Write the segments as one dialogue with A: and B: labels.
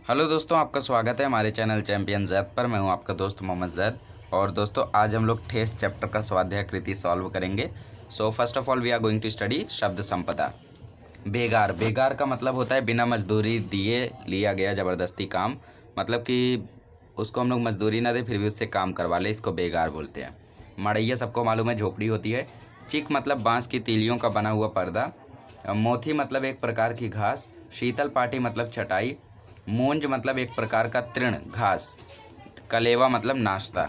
A: Hello दोस्तों, आपका स्वागत है हमारे चैनल चैंपियन जैद पर। मैं हूं आपका दोस्त मोहम्मद जैद। और दोस्तों, आज हम लोग ठेस चैप्टर का स्वाध्याय कृति सॉल्व करेंगे। So first of all we are going to study शब्द संपदा। बेगार, बेगार का मतलब होता है बिना मजदूरी दिए लिया गया ज़बरदस्ती काम। मतलब कि उसको हम लोग मजदूरी ना दे फिर भी उससे काम करवा ले, इसको बेगार बोलते हैं। मड़ैया सबको मालूम है, झोपड़ी होती है। चिक मतलब बांस की तीलियों का बना हुआ पर्दा। मोथी मतलब एक प्रकार की घास। शीतल पाटी मतलब चटाई। मूंज मतलब एक प्रकार का तृण घास। कलेवा मतलब नाश्ता।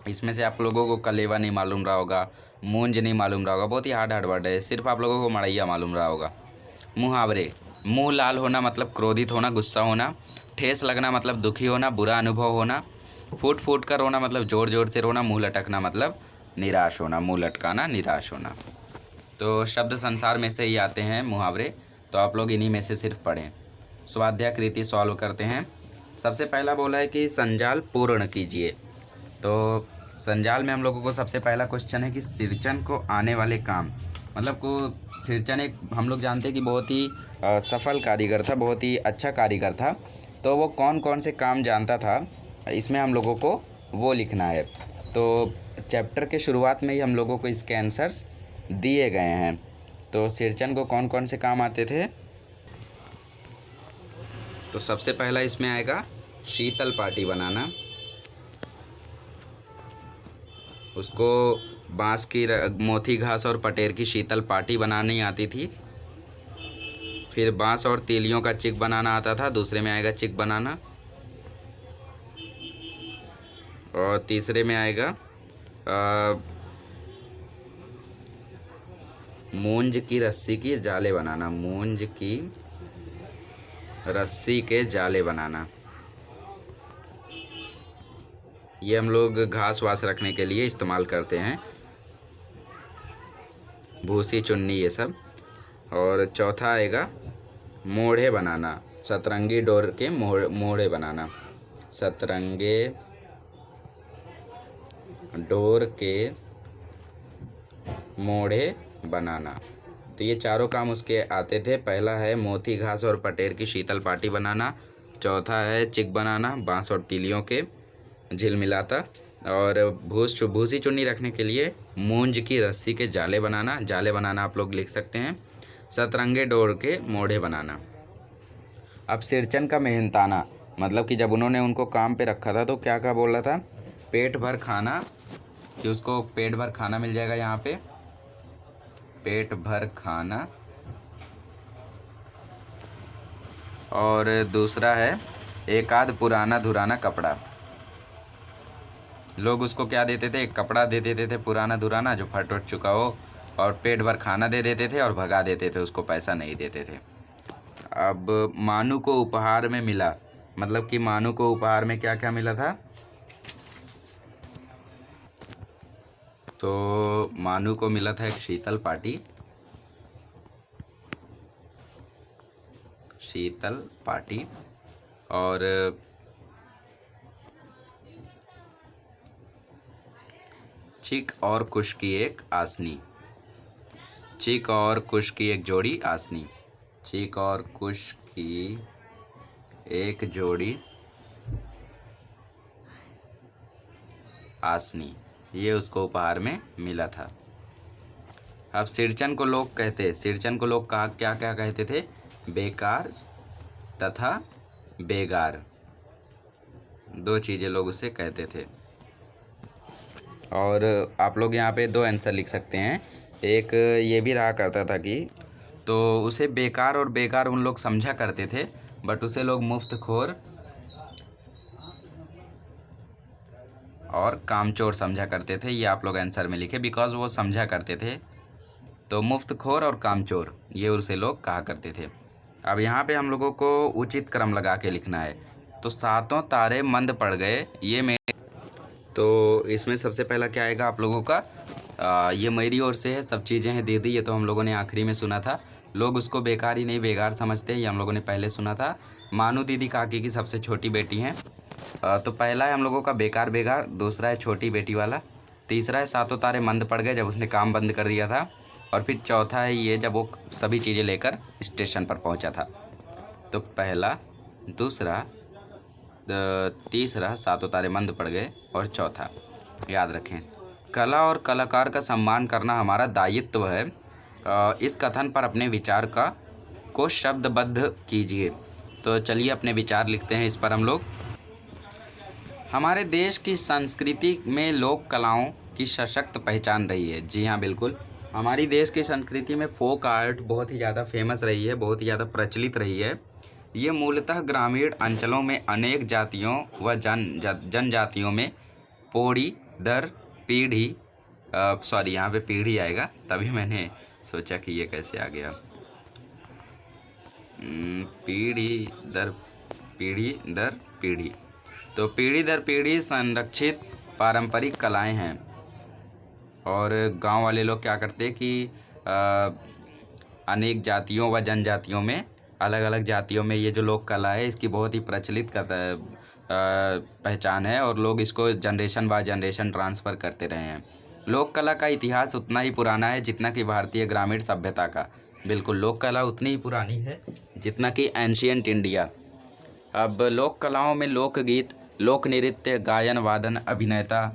A: इसमें से आप लोगों को कलेवा नहीं मालूम रहा होगा, मूंज नहीं मालूम रहा होगा, बहुत ही हार्ड हार्ड वर्ड है। सिर्फ आप लोगों को मड़ैया मालूम रहा होगा। मुहावरे, मुंह लाल होना मतलब क्रोधित होना, गुस्सा होना। ठेस लगना मतलब दुखी होना, बुरा अनुभव होना। फूट फूट कर रोना मतलब जोर जोर से रोना। मुंह लटकना मतलब निराश होना, मुंह लटकाना, निराश होना। तो शब्द संसार में से ही आते हैं मुहावरे, तो आप लोग इन्हीं में से सिर्फ पढ़ें। स्वाध्याय कृति सॉल्व करते हैं। सबसे पहला बोला है कि संजाल पूर्ण कीजिए। तो संजाल में हम लोगों को सबसे पहला क्वेश्चन है कि सिरचन को आने वाले काम, मतलब को सिरचन एक हम लोग जानते हैं कि बहुत ही सफल कारीगर था, बहुत ही अच्छा कारीगर था। तो वो कौन कौन से काम जानता था, इसमें हम लोगों को वो लिखना है। तो चैप्टर के शुरुआत में ही हम लोगों को इसके आंसर्स दिए गए हैं। तो सिरचन को कौन कौन से काम आते थे, तो सबसे पहला इसमें आएगा शीतल पाटी बनाना। उसको बांस की मोथी घास और पटेर की शीतल पाटी बनानी आती थी। फिर बांस और तीलियों का चिक बनाना आता था। दूसरे में आएगा चिक बनाना। और तीसरे में आएगा मूंज की रस्सी की जाले बनाना। मूंज की रस्सी के जाले बनाना, ये हम लोग घास वास रखने के लिए इस्तेमाल करते हैं, भूसी चुन्नी ये सब। और चौथा आएगा मोढ़े बनाना, सतरंगी डोर के मोढ़े बनाना। सतरंगे डोर के मोढ़े बनाना। तो ये चारों काम उसके आते थे। पहला है मोती घास और पटेर की शीतल पाटी बनाना। चौथा है चिक बनाना, बांस और तीलियों के झिलमिलाता। और भूसी चुन्नी रखने के लिए मूंज की रस्सी के जाले बनाना। जाले बनाना आप लोग लिख सकते हैं। सतरंगे डोर के मोढ़े बनाना। अब सिरचन का मेहनताना, मतलब कि जब उन्होंने उनको काम पे रखा था तो क्या क्या बोल रहा था, पेट भर खाना, कि उसको पेट भर खाना मिल जाएगा यहाँ पे, पेट भर खाना। और दूसरा है एक आध पुराना धुराना कपड़ा। लोग उसको क्या देते थे, एक कपड़ा दे देते थे पुराना धुराना जो फट उट चुका हो, और पेट भर खाना दे देते थे और भगा देते थे, उसको पैसा नहीं देते थे। अब मानू को उपहार में मिला, मतलब कि मानू को उपहार में क्या क्या मिला था, तो मानू को मिला था एक शीतल पाटी। शीतल पाटी और चिक और कुश की एक आसनी। चिक और कुश की एक जोड़ी आसनी। चिक और कुश की एक जोड़ी आसनी, ये उसको उपहार में मिला था। अब सिरचन को लोग कहा क्या क्या कहते थे, बेकार तथा बेगार, दो चीज़ें लोग उसे कहते थे। और आप लोग यहाँ पे दो आंसर लिख सकते हैं। एक ये भी रहा करता था कि तो उसे बेकार और बेकार उन लोग समझा करते थे, बट उसे लोग मुफ्तखोर और कामचोर समझा करते थे। ये आप लोग आंसर में लिखे, बिकॉज वो समझा करते थे। तो मुफ्तखोर और कामचोर ये उसे लोग कहा करते थे। अब यहाँ पे हम लोगों को उचित क्रम लगा के लिखना है। तो सातों तारे मंद पड़ गए, ये मेरे, तो इसमें सबसे पहला क्या आएगा आप लोगों का, ये मेरी ओर से है, सब चीज़ें हैं दीदी, ये तो हम लोगों ने आखिरी में सुना था। लोग उसको बेकार ही नहीं बेगार समझते हैं, ये हम लोगों ने पहले सुना था। मानू दीदी काकी की सबसे छोटी बेटी हैं। तो पहला है हम लोगों का बेकार बेगार, दूसरा है छोटी बेटी वाला, तीसरा है सातों तारे मंद पड़ गए जब उसने काम बंद कर दिया था, और फिर चौथा है ये जब वो सभी चीज़ें लेकर स्टेशन पर पहुंचा था। तो पहला दूसरा तीसरा सातों तारे मंद पड़ गए, और चौथा याद रखें कला और कलाकार का सम्मान करना हमारा दायित्व है। इस कथन पर अपने विचार को शब्दबद्ध कीजिए। तो चलिए अपने विचार लिखते हैं इस पर हम लोग। हमारे देश की संस्कृति में लोक कलाओं की सशक्त पहचान रही है। जी हाँ, बिल्कुल, हमारी देश की संस्कृति में फोक आर्ट बहुत ही ज़्यादा फेमस रही है, बहुत ही ज़्यादा प्रचलित रही है। ये मूलतः ग्रामीण अंचलों में अनेक जातियों व जनजातियों में पीढ़ी दर पीढ़ी सॉरी यहाँ पे पीढ़ी आएगा, तभी मैंने सोचा कि ये कैसे आ गया। पीढ़ी दर पीढ़ी, तो पीढ़ी दर पीढ़ी संरक्षित पारंपरिक कलाएं हैं। और गांव वाले लोग क्या करते हैं कि अनेक जातियों व जनजातियों में, अलग अलग जातियों में ये जो लोक कला है इसकी बहुत ही प्रचलित पहचान है, और लोग इसको जनरेशन बाय जनरेशन ट्रांसफ़र करते रहे हैं। लोक कला का इतिहास उतना ही पुराना है जितना कि भारतीय ग्रामीण सभ्यता का। बिल्कुल, लोक कला उतनी ही पुरानी है जितना कि एंशियंट इंडिया। अब लोक कलाओं में लोकगीत, लोक नृत्य, गायन वादन, अभिनेता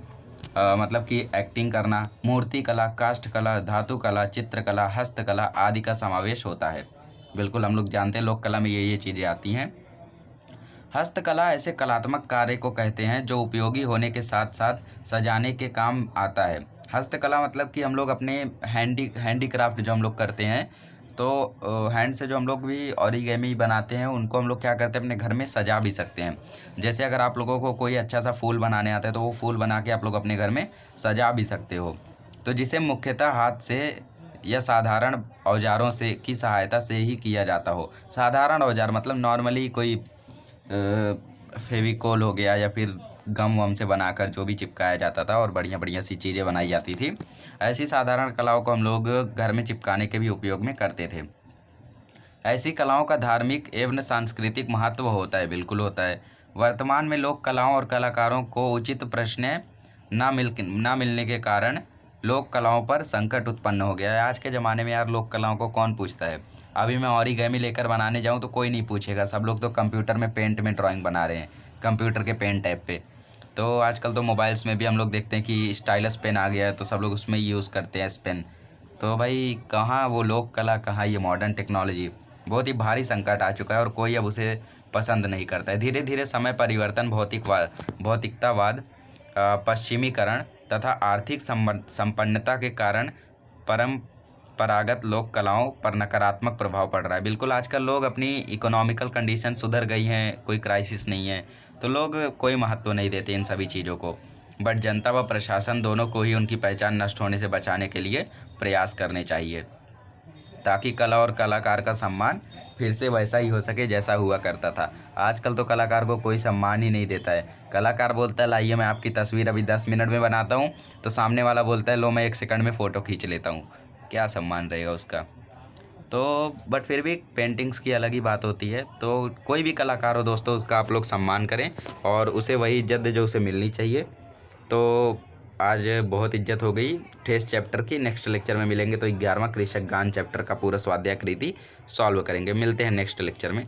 A: मतलब कि एक्टिंग करना, मूर्ति कला, काष्ठ कला, धातु कला, चित्रकला, हस्तकला आदि का समावेश होता है। बिल्कुल, हम लोग जानते हैं लोक कला में ये चीज़ें आती हैं। हस्तकला ऐसे कलात्मक कार्य को कहते हैं जो उपयोगी होने के साथ साथ सजाने के काम आता है। हस्तकला मतलब कि हम लोग अपने हैंडीक्राफ्ट जो हम लोग करते हैं, तो हैंड से जो हम लोग भी ओरिगेमी बनाते हैं उनको हम लोग क्या करते हैं, अपने घर में सजा भी सकते हैं। जैसे अगर आप लोगों को कोई अच्छा सा फूल बनाने आता है तो वो फूल बना के आप लोग अपने घर में सजा भी सकते हो। तो जिसे मुख्यतः हाथ से या साधारण औजारों से की सहायता से ही किया जाता हो। साधारण औजार मतलब नॉर्मली कोई फेविकोल हो गया या फिर गम वम से बनाकर जो भी चिपकाया जाता था, और बढ़िया बढ़िया सी चीज़ें बनाई जाती थी। ऐसी साधारण कलाओं को हम लोग घर में चिपकाने के भी उपयोग में करते थे। ऐसी कलाओं का धार्मिक एवं सांस्कृतिक महत्व होता है, बिल्कुल होता है। वर्तमान में लोक कलाओं और कलाकारों को उचित प्रश्न ना मिलने के कारण लोक कलाओं पर संकट उत्पन्न हो गया है। आज के ज़माने में यार लोक कलाओं को कौन पूछता है। अभी मैं ओरिगेमी लेकर बनाने जाऊँ तो कोई नहीं पूछेगा, सब लोग तो कंप्यूटर में पेंट में ड्राइंग बना रहे हैं, कंप्यूटर के पेन टैब पे। तो आजकल तो मोबाइल्स में भी हम लोग देखते हैं कि स्टाइलस पेन आ गया है, तो सब लोग उसमें यूज़ करते हैं पेन। तो भाई कहाँ वो लोक कला, कहाँ ये मॉडर्न टेक्नोलॉजी। बहुत ही भारी संकट आ चुका है और कोई अब उसे पसंद नहीं करता है। धीरे धीरे समय परिवर्तन, भौतिकतावाद, पश्चिमीकरण तथा आर्थिक संपन्नता के कारण परंपरागत लोक कलाओं पर नकारात्मक प्रभाव पड़ रहा है। बिल्कुल, आजकल लोग अपनी इकोनॉमिकल कंडीशन सुधर गई हैं, कोई क्राइसिस नहीं है, तो लोग कोई महत्व नहीं देते इन सभी चीज़ों को। बट जनता व प्रशासन दोनों को ही उनकी पहचान नष्ट होने से बचाने के लिए प्रयास करने चाहिए, ताकि कला और कलाकार का सम्मान फिर से वैसा ही हो सके जैसा हुआ करता था। आजकल तो कलाकार को कोई सम्मान ही नहीं देता है। कलाकार बोलता है लाइए मैं आपकी तस्वीर अभी 10 मिनट में बनाता हूँ, तो सामने वाला बोलता है लो मैं 1 सेकंड में फ़ोटो खींच लेता हूँ। क्या सम्मान रहेगा उसका। तो बट फिर भी पेंटिंग्स की अलग ही बात होती है। तो कोई भी कलाकार हो दोस्तों, उसका आप लोग सम्मान करें और उसे वही इज्जत जो उसे मिलनी चाहिए। तो आज बहुत इज्जत हो गई ठेस चैप्टर की। नेक्स्ट लेक्चर में मिलेंगे तो 11वां कृषक गान चैप्टर का पूरा स्वाध्याय कृति सॉल्व करेंगे। मिलते हैं नेक्स्ट लेक्चर में।